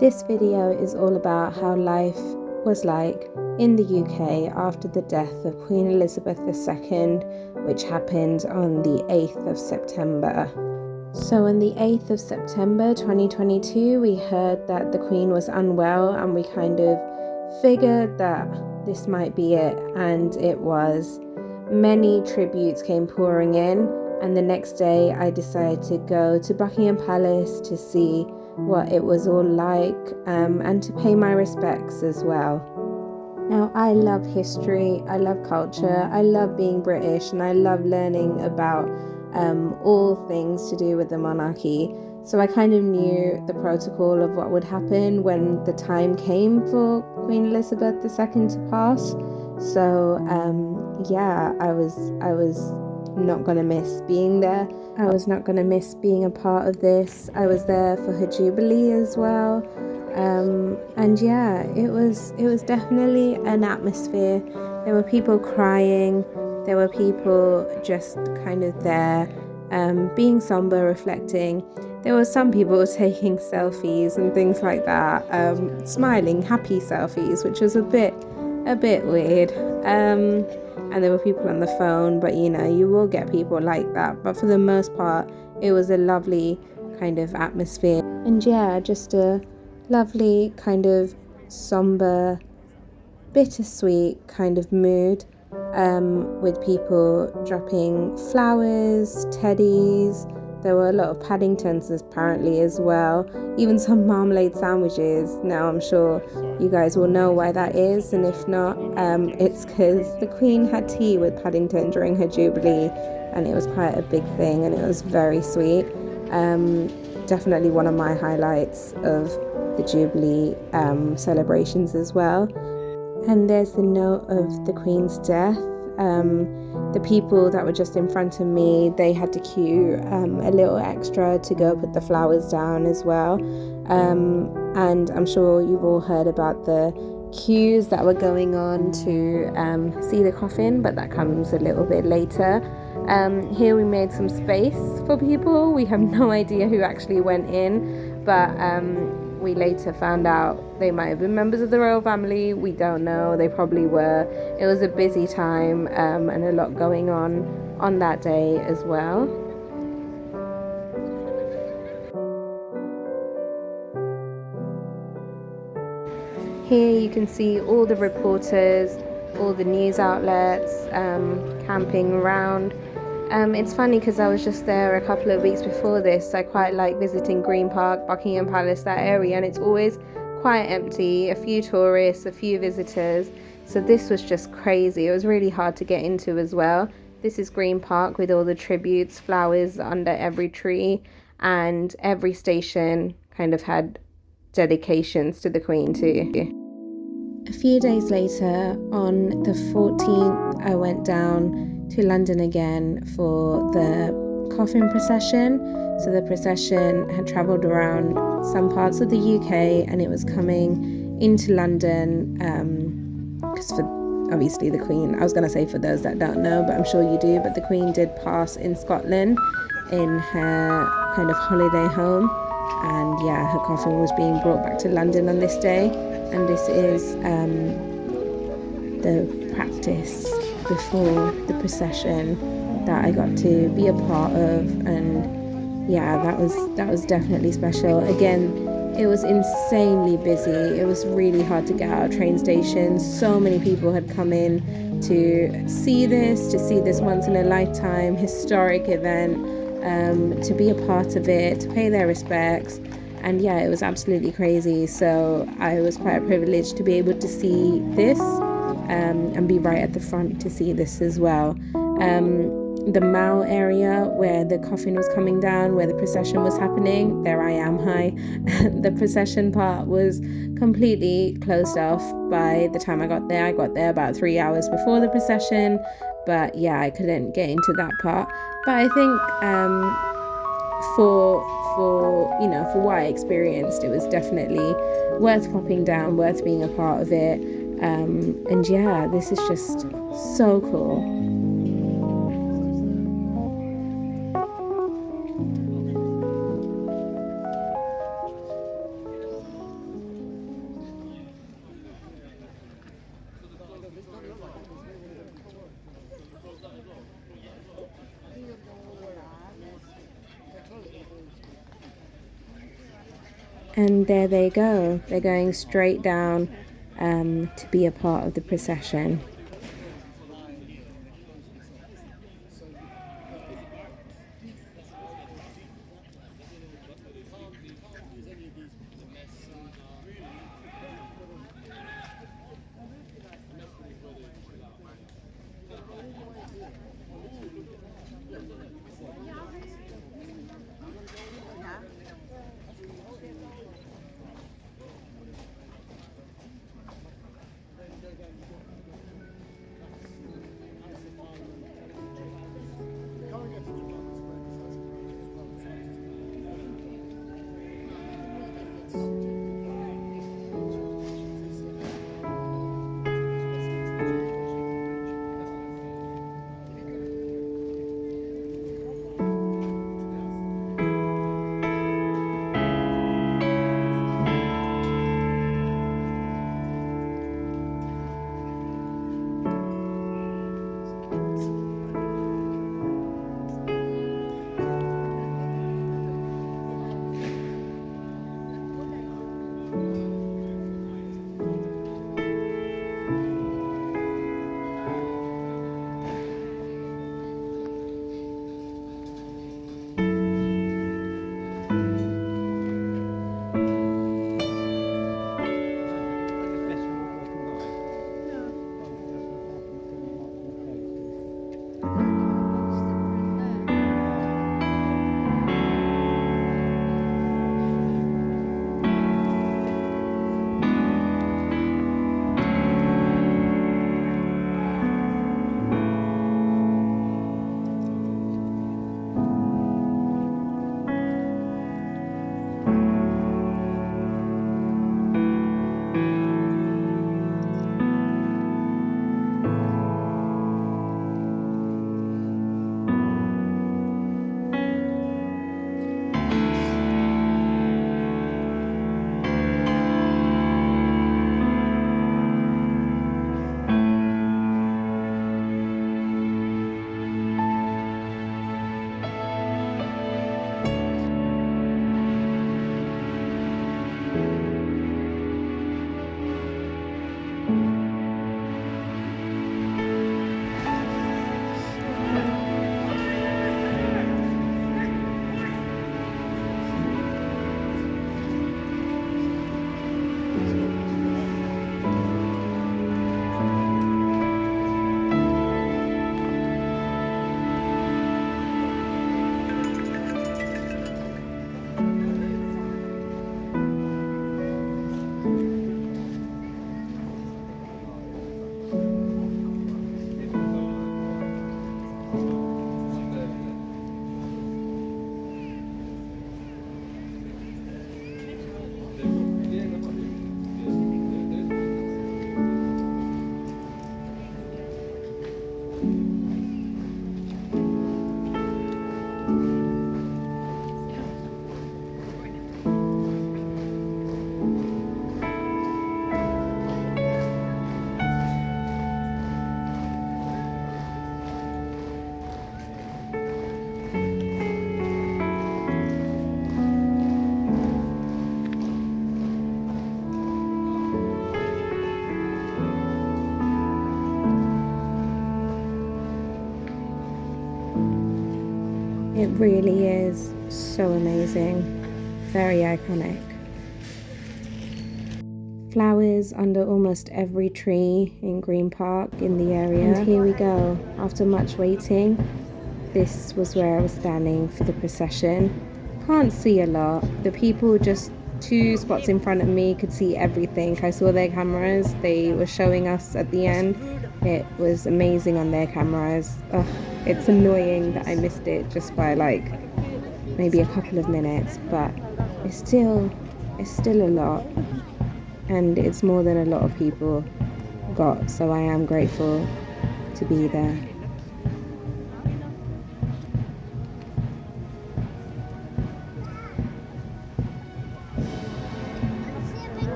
This video is all about how life was like in the UK after the death of Queen Elizabeth II, which happened on the 8th of September. So on the 8th of September 2022, we heard that the Queen was unwell, and we kind of figured that this might be it, and it was. Many tributes came pouring in, and the next day I decided to go to Buckingham Palace to see what it was all like, and to pay my respects as well. Now, I love history, I love culture, I love being British, and I love learning about all things to do with the monarchy. So I kind of knew the protocol of what would happen when the time came for Queen Elizabeth II to pass. So I was not gonna miss being there. I was not gonna miss being a part of this. I was there for her jubilee as well. It was definitely an atmosphere. There were people crying, there were people just kind of there, being somber, reflecting. There were some people taking selfies and things like that, smiling, happy selfies, which was a bit weird. And there were people on the phone, but you will get people like that. But for the most part, it was a lovely kind of atmosphere. And just a lovely kind of somber, bittersweet kind of mood, with people dropping flowers, teddies. There were a lot of Paddingtons apparently as well, even some marmalade sandwiches. Now I'm sure you guys will know why that is, and if not, it's because the Queen had tea with Paddington during her jubilee, and it was quite a big thing, and it was very sweet. Definitely one of my highlights of the jubilee celebrations as well. And there's the note of the Queen's death. The people that were just in front of me, they had to queue a little extra to go put the flowers down as well. And I'm sure you've all heard about the queues that were going on to see the coffin, but that comes a little bit later. Here we made some space for people. We have no idea who actually went in, but we later found out they might have been members of the royal family. We don't know. They probably were. It was a busy time, and a lot going on that day as well. Here you can see all the reporters, all the news outlets camping around. It's funny because I was just there a couple of weeks before this. I quite like visiting Green Park, Buckingham Palace, that area, and it's always quite empty. A few tourists, a few visitors. So this was just crazy. It was really hard to get into as well. This is Green Park with all the tributes, flowers under every tree, and every station kind of had dedications to the Queen too. A few days later, on the 14th, I went down to London again for the coffin procession. So the procession had travelled around some parts of the UK, and it was coming into London, because for obviously the Queen, I was going to say for those that don't know, but I'm sure you do, but the Queen did pass in Scotland in her kind of holiday home, and her coffin was being brought back to London on this day. And this is the practice before the procession that I got to be a part of, and that was definitely special. Again, it was insanely busy. It was really hard to get out of train stations. So many people had come in to see this once in a lifetime historic event, to be a part of it, to pay their respects. And it was absolutely crazy. So I was quite privileged to be able to see this, and be right at the front to see this as well. The Mall area where the coffin was coming down, where the procession was happening, there I am high. The procession part was completely closed off by the time I got there. I got there about 3 hours before the procession, but I couldn't get into that part. But I think for what I experienced, it was definitely worth popping down, worth being a part of it. This is just so cool. And there they go. They're going straight down to be a part of the procession. It really is so amazing, very iconic. Flowers under almost every tree in Green Park in the area. And here we go. After much waiting, this was where I was standing for the procession. Can't see a lot. The people just 2 spots in front of me could see everything. I saw their cameras. They were showing us at the end. It was amazing on their cameras. Ugh, it's annoying that I missed it just by like maybe a couple of minutes, but it's still a lot, and it's more than a lot of people got, so I am grateful to be there.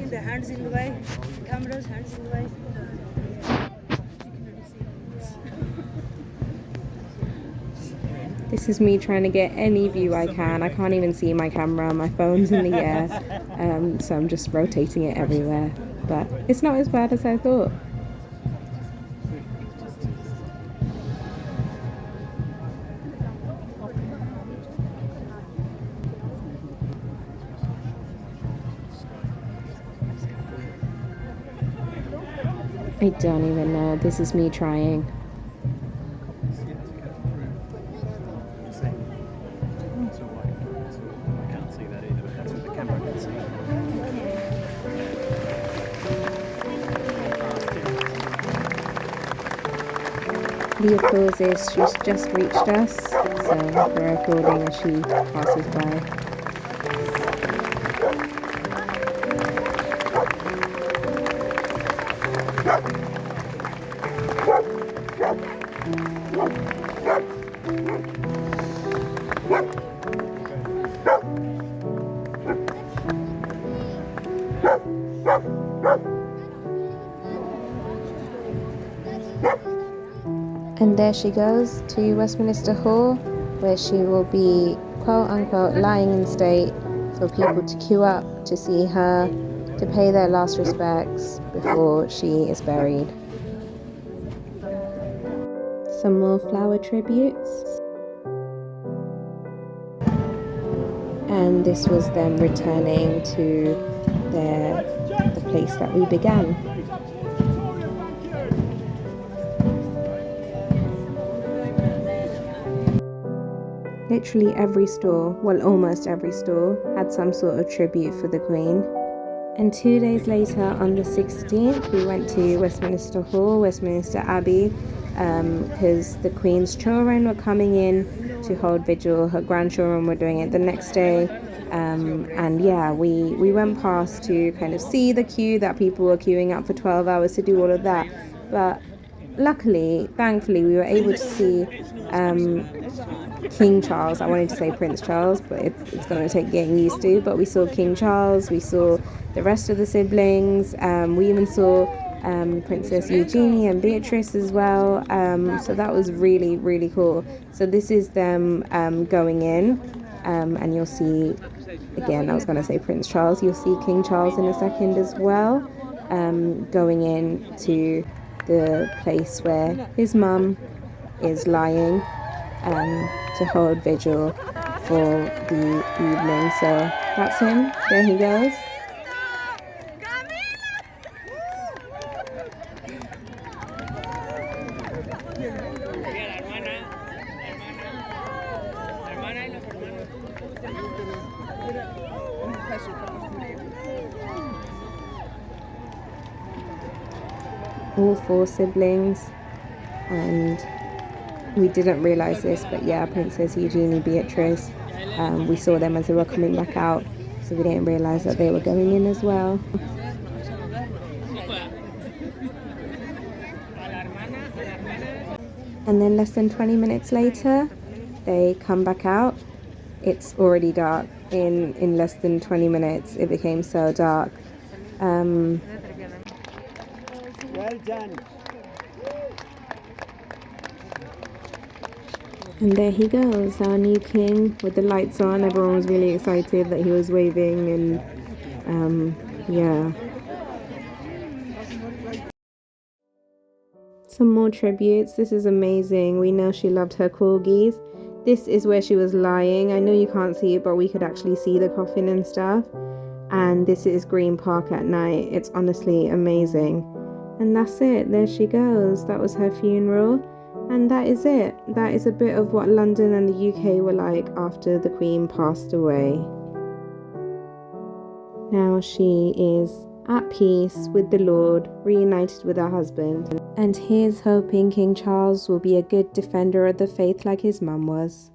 The hands in the way, cameras, hands in the way. This is me trying to get any view I can. I can't even see my camera. My phone's in the air. So I'm just rotating it everywhere. But it's not as bad as I thought. I don't even know. This is me trying. The applause is she's just reached us, so we're applauding as she passes by. And there she goes to Westminster Hall, where she will be quote unquote lying in state for people to queue up to see her, to pay their last respects before she is buried. Some more flower tributes. And this was them returning to the place that we began. Literally every store, well almost every store, had some sort of tribute for the Queen. And 2 days later, on the 16th, we went to Westminster Hall, Westminster Abbey, because the Queen's children were coming in to hold vigil. Her grandchildren were doing it the next day. And yeah, we went past to kind of see the queue that people were queuing up for 12 hours to do all of that. But luckily, thankfully, we were able to see King Charles. I wanted to say Prince Charles, but it's going to take getting used to. But we saw King Charles, we saw the rest of the siblings, we even saw Princess Eugenie and Beatrice as well. So that was really, really cool. So this is them going in, and you'll see, again, I was going to say Prince Charles, you'll see King Charles in a second as well, going in to the place where his mum is lying, to hold vigil for the evening. So that's him. There he goes. All 4 siblings, and we didn't realize this, but yeah, Princess Eugenie, Beatrice, we saw them as they were coming back out, so we didn't realize that they were going in as well. And then less than 20 minutes later, they come back out. It's already dark. In less than 20 minutes, it became so dark. Well done. And there he goes, our new king with the lights on. Everyone was really excited that he was waving, and yeah. Some more tributes. This is amazing. We know she loved her corgis. This is where she was lying. I know you can't see it, but we could actually see the coffin and stuff. And this is Green Park at night. It's honestly amazing. And that's it. There she goes. That was her funeral. And that is it. That is a bit of what London and the UK were like after the Queen passed away. Now she is at peace with the Lord, reunited with her husband. And here's hoping King Charles will be a good defender of the faith like his mum was.